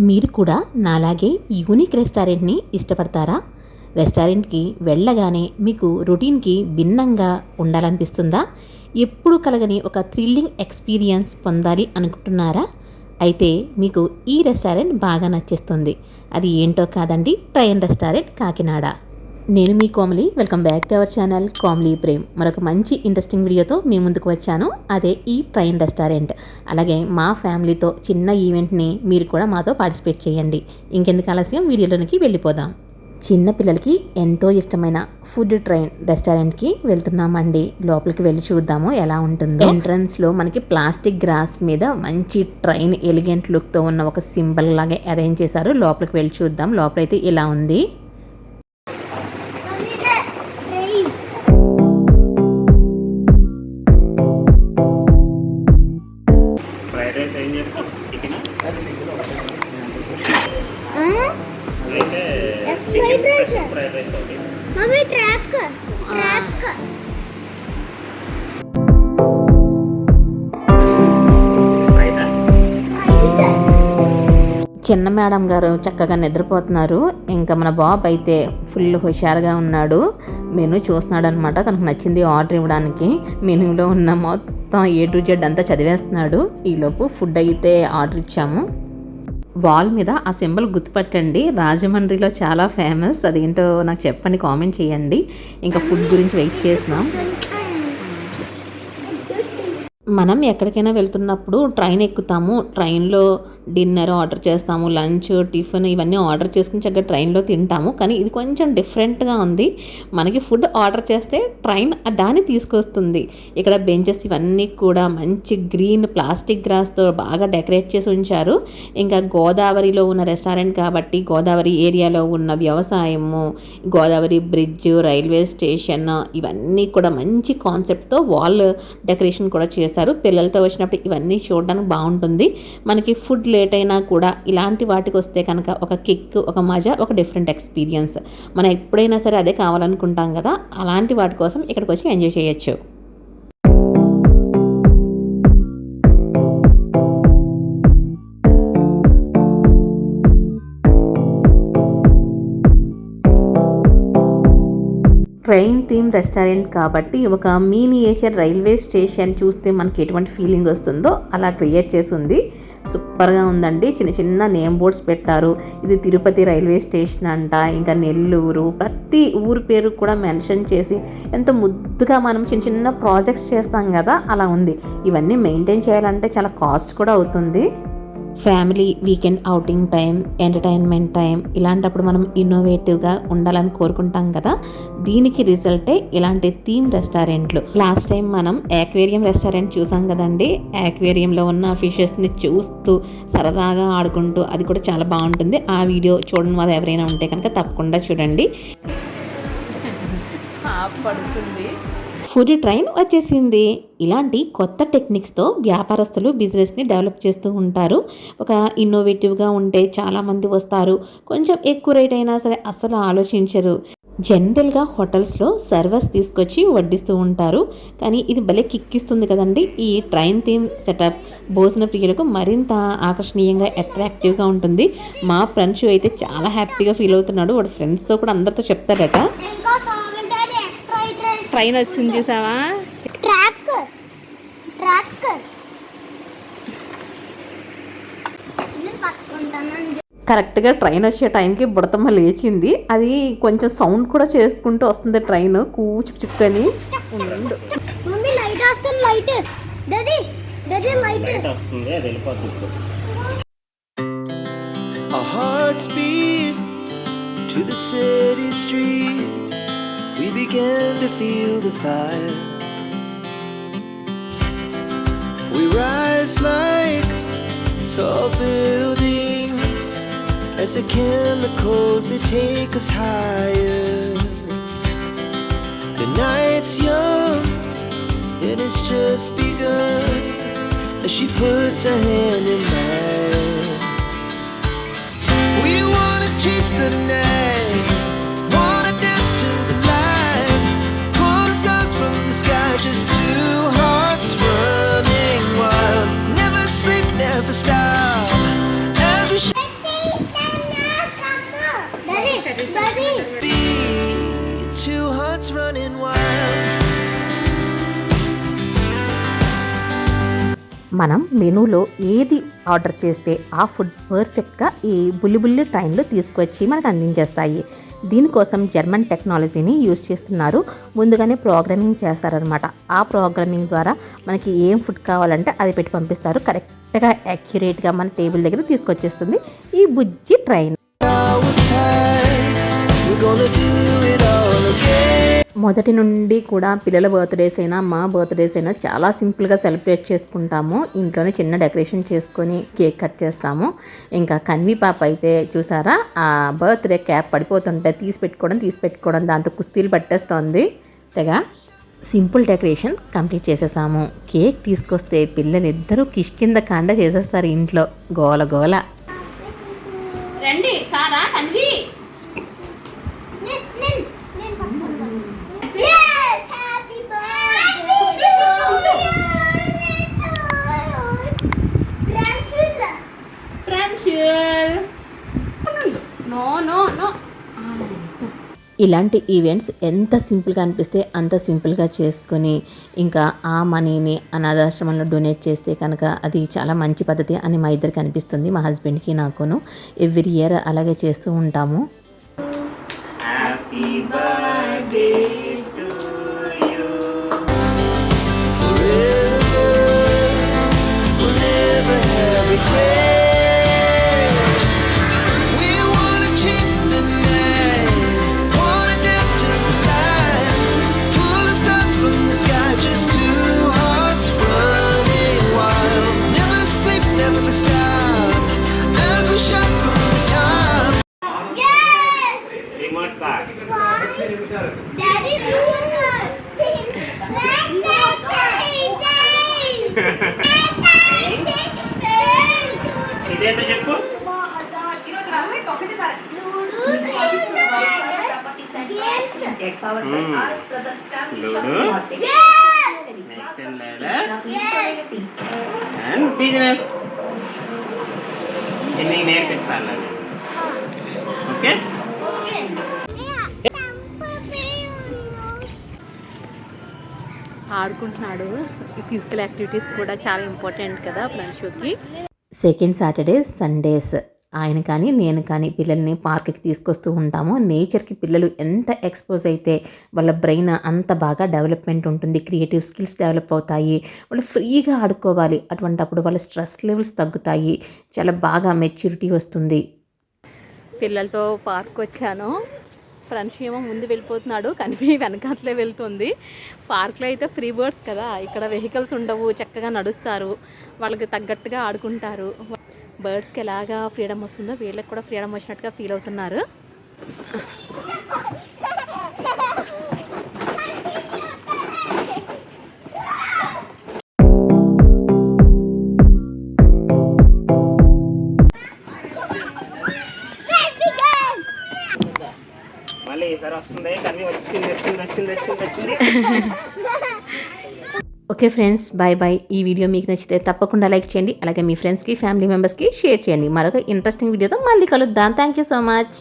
మీరు కూడా నాలాగే యూనిక్ రెస్టారెంట్ని ఇష్టపడతారా? రెస్టారెంట్కి వెళ్ళగానే మీకు రొటీన్కి భిన్నంగా ఉండాలనిపిస్తుందా? ఎప్పుడు కలగని ఒక థ్రిల్లింగ్ ఎక్స్పీరియన్స్ పొందాలి అనుకుంటున్నారా? అయితే మీకు ఈ రెస్టారెంట్ బాగా నచ్చేస్తుంది. అది ఏంటో కాదండి, ట్రైన్ రెస్టారెంట్ కాకినాడ. నేను మీ Komali. Welcome back to our channel Komali Prem. మరొక మంచి ఇంట్రెస్టింగ్ వీడియోతో మీ ముందుకు వచ్చాను. అదే ఈ ట్రైన్ రెస్టారెంట్. అలాగే మా ఫ్యామిలీతో చిన్న ఈవెంట్ని మీరు కూడా మాతో పార్టిసిపేట్ చేయండి. ఇంకెందుకు ఆలస్యం, వీడియోలోనికి వెళ్ళిపోదాం. చిన్న పిల్లలకి ఎంతో ఇష్టమైన ఫుడ్ ట్రైన్ రెస్టారెంట్కి వెళ్తున్నామండి. లోపలికి వెళ్ళి చూద్దాము ఎలా ఉంటుందో. ఎంట్రన్స్లో మనకి ప్లాస్టిక్ గ్రాస్ మీద మంచి ట్రైన్ ఎలిగెంట్ లుక్తో ఉన్న ఒక సింబల్ లాగా అరేంజ్ చేశారు. లోపలికి వెళ్ళి చూద్దాం. లోపలైతే ఇలా ఉంది. చిన్న మేడం గారు చక్కగా నిద్రపోతున్నారు. ఇంకా మన బాబు అయితే ఫుల్ హుషారుగా ఉన్నాడు. మెనూ చూస్తున్నాడు అనమాట. తనకు నచ్చింది ఆర్డర్ ఇవ్వడానికి మెనూలో ఉన్న మొత్తం A to Z అంతా చదివేస్తున్నాడు. ఈలోపు ఫుడ్ అయితే ఆర్డర్ ఇచ్చాము. వాల్ మీద ఆ సింబల్ గుర్తుపట్టండి. రాజమండ్రిలో చాలా ఫేమస్. అదేంటో నాకు చెప్పండి, కామెంట్ చేయండి. ఇంకా ఫుడ్ గురించి వెయిట్ చేస్తున్నాం. మనం ఎక్కడికైనా వెళ్తున్నప్పుడు ట్రైన్ ఎక్కుతాము. ట్రైన్లో డిన్నర్ ఆర్డర్ చేస్తాము, లంచ్, టిఫిన్ ఇవన్నీ ఆర్డర్ చేసుకుని చక్కగా ట్రైన్లో తింటాము. కానీ ఇది కొంచెం డిఫరెంట్గా ఉంది. మనకి ఫుడ్ ఆర్డర్ చేస్తే ట్రైన్ దాన్ని తీసుకొస్తుంది. ఇక్కడ బెంచెస్ ఇవన్నీ కూడా మంచి గ్రీన్ ప్లాస్టిక్ గ్రాస్తో బాగా డెకరేట్ చేసి ఉంచారు. ఇంకా గోదావరిలో ఉన్న రెస్టారెంట్ కాబట్టి గోదావరి ఏరియాలో ఉన్న వ్యవసాయము, గోదావరి బ్రిడ్జ్, రైల్వే స్టేషన్ ఇవన్నీ కూడా మంచి కాన్సెప్ట్తో వాల్ డెకరేషన్ కూడా చేశారు. పిల్లలతో వచ్చినప్పుడు ఇవన్నీ చూడడానికి బాగుంటుంది. మనకి ఫుడ్ లేట్ అయినా కూడా ఇలాంటి వాటికి వస్తే కనుక ఒక కిక్, ఒక మజా, ఒక డిఫరెంట్ ఎక్స్పీరియన్స్. మనం ఎప్పుడైనా సరే అదే కావాలనుకుంటాం కదా, అలాంటి వాటి కోసం ఇక్కడికి వచ్చి ఎంజాయ్ చేయొచ్చు. ట్రైన్ థీమ్ రెస్టారెంట్ కాబట్టి ఒక మినియేచర్ రైల్వే స్టేషన్ చూస్తే మనకి ఎటువంటి ఫీలింగ్ వస్తుందో అలా క్రియేట్ చేసి ఉంది. సూపర్గా ఉందండి. చిన్న చిన్న నేమ్ బోర్డ్స్ పెట్టారు. ఇది తిరుపతి రైల్వే స్టేషన్ అంట, ఇంకా నెల్లూరు, ప్రతి ఊరు పేరు కూడా మెన్షన్ చేసి ఎంత ముద్దుగా మనం చిన్న చిన్న ప్రాజెక్ట్స్ చేస్తాం కదా, అలా ఉంది. ఇవన్నీ మెయింటైన్ చేయాలంటే చాలా కాస్ట్ కూడా అవుతుంది. Family weekend outing time, entertainment time, ఇలాంటప్పుడు మనం ఇన్నోవేటివ్గా ఉండాలని కోరుకుంటాం కదా, దీనికి రిజల్టే ఇలాంటి థీమ్ రెస్టారెంట్లు. లాస్ట్ టైం మనం యాక్వేరియం రెస్టారెంట్ చూసాం కదండి. యాక్వేరియంలో ఉన్న ఫిషెస్ని చూస్తూ సరదాగా ఆడుకుంటూ, అది కూడా చాలా బాగుంటుంది. ఆ వీడియో చూడని వారు ఎవరైనా ఉంటే కనుక తప్పకుండా చూడండి. ఫుడ్ ట్రైన్ వచ్చేసింది. ఇలాంటి కొత్త టెక్నిక్స్తో వ్యాపారస్తులు బిజినెస్ని డెవలప్ చేస్తూ ఉంటారు. ఒక ఇన్నోవేటివ్గా ఉంటే చాలామంది వస్తారు. కొంచెం ఎక్కువ రేట్ అయినా సరే అస్సలు ఆలోచించరు. జనరల్గా హోటల్స్లో సర్వర్స్ తీసుకొచ్చి వడ్డిస్తూ ఉంటారు. కానీ ఇది భలే కిక్కిస్తుంది కదండి. ఈ ట్రైన్ థీమ్ సెటప్ భోజన ప్రియులకు మరింత ఆకర్షణీయంగా, అట్రాక్టివ్గా ఉంటుంది. మా ఫ్రెండ్స్ అయితే చాలా హ్యాపీగా ఫీల్ అవుతున్నాడు. వాడు ఫ్రెండ్స్తో కూడా అందరితో చెప్తాడట. ట్రైన్ వచ్చింది చూసావా? కరెక్ట్గా ట్రైన్ వచ్చే టైంకి బుడతమ్మ లేచింది. అది కొంచెం సౌండ్ కూడా చేసుకుంటూ వస్తుంది train, కూచుకుని. We began to feel the fire. We rise like tall buildings as the chemicals they take us higher. The night's young and it's just begun as she puts her hand in mine. We wanna chase the night, wanna dance to the light, pull the stars from the sky, just two hearts running wild. Never sleep, never stop, as we మనం మెనూలో ఏది order చేస్తే ఆ food పర్ఫెక్ట్గా ఈ బుల్లి ట్రైన్లో తీసుకొచ్చి మనకు అందించేస్తాయి. దీనికోసం జర్మన్ టెక్నాలజీని యూజ్ చేస్తున్నారు. ముందుగానే ప్రోగ్రామింగ్ చేస్తారనమాట. ఆ ప్రోగ్రామింగ్ ద్వారా మనకి ఏం ఫుడ్ కావాలంటే అది పెట్టి పంపిస్తారు. కరెక్ట్గా యాక్యురేట్గా మన టేబుల్ దగ్గర తీసుకొచ్చేస్తుంది ఈ బుజ్జి ట్రైన్. మొదటి నుండి కూడా పిల్లల బర్త్డేస్ అయినా మా బర్త్డేస్ అయినా చాలా సింపుల్గా సెలబ్రేట్ చేసుకుంటాము. ఇంట్లోనే చిన్న డెకరేషన్ చేసుకొని కేక్ కట్ చేస్తాము. ఇంకా కన్వి పాప అయితే చూసారా, ఆ బర్త్డే క్యాప్ పడిపోతుంటే తీసి పెట్టుకోవడం దాంతో కుస్తీలు పట్టేస్తోంది. తెగా సింపుల్ డెకరేషన్ కంప్లీట్ చేసేసాము. కేక్ తీసుకొస్తే పిల్లలు ఇద్దరూ కిష్కింద కాండ చేసేస్తారు ఇంట్లో గోల గోల. రండి కారా కన్వి. ఇలాంటి ఈవెంట్స్ ఎంత సింపుల్గా అనిపిస్తే అంత సింపుల్గా చేసుకొని ఇంకా ఆ మనీని అనాథాశ్రమంలో డొనేట్ చేస్తే కనుక అది చాలా మంచి పద్ధతి అని మా ఇద్దరికి అనిపిస్తుంది, మా హస్బెండ్కి నాకును. ఎవ్రీ ఇయర్ అలాగే చేస్తూ ఉంటాము. Happy birthday to you. ఇదేంటో చెప్పు. అండ్ బిజినెస్ ఇది నేర్పిస్తాను. ఓకే ఆడుకుంటున్నాడు. ఫిజికల్ యాక్టివిటీస్ కూడా చాలా ఇంపార్టెంట్ కదా ప్రణ్షుకి. సెకండ్ సాటర్డే సండేస్ ఆయన కానీ నేను కానీ పిల్లల్ని పార్క్కి తీసుకొస్తూ ఉంటాము. నేచర్కి పిల్లలు ఎంత ఎక్స్పోజ్ అయితే వాళ్ళ బ్రెయిన్ అంత బాగా డెవలప్మెంట్ ఉంటుంది, క్రియేటివ్ స్కిల్స్ డెవలప్ అవుతాయి. వాళ్ళు ఫ్రీగా ఆడుకోవాలి. అటువంటప్పుడు వాళ్ళ స్ట్రెస్ లెవెల్స్ తగ్గుతాయి, చాలా బాగా మెచ్యూరిటీ వస్తుంది. పిల్లలతో పార్క్ వచ్చాను. ఫ్రెండ్స్ ఏమో ముందు వెళ్ళిపోతున్నాడు, కనిపి వెనకాతలే వెళ్తుంది. పార్క్లో అయితే ఫ్రీ బర్డ్స్ కదా, ఇక్కడ వెహికల్స్ ఉండవు, చక్కగా నడుస్తారు, వాళ్ళకి తగ్గట్టుగా ఆడుకుంటారు. బర్డ్స్కి ఎలాగా ఫ్రీడమ్ వస్తుందో వీళ్ళకి కూడా ఫ్రీడమ్ వచ్చినట్టుగా ఫీల్ అవుతున్నారు. మళ్ళీ ఈసారి వస్తుంది కానీ వచ్చింది. Okay friends, bye bye. ఈ వీడియో మీకు నచ్చితే తప్పకుండా లైక్ చేయండి. అలాగే మీ ఫ్రెండ్స్కి, ఫ్యామిలీ మెంబర్స్కి షేర్ చేయండి. మరొక ఇంట్రెస్టింగ్ వీడియోతో మళ్ళీ కలుద్దాం. Thank you so much.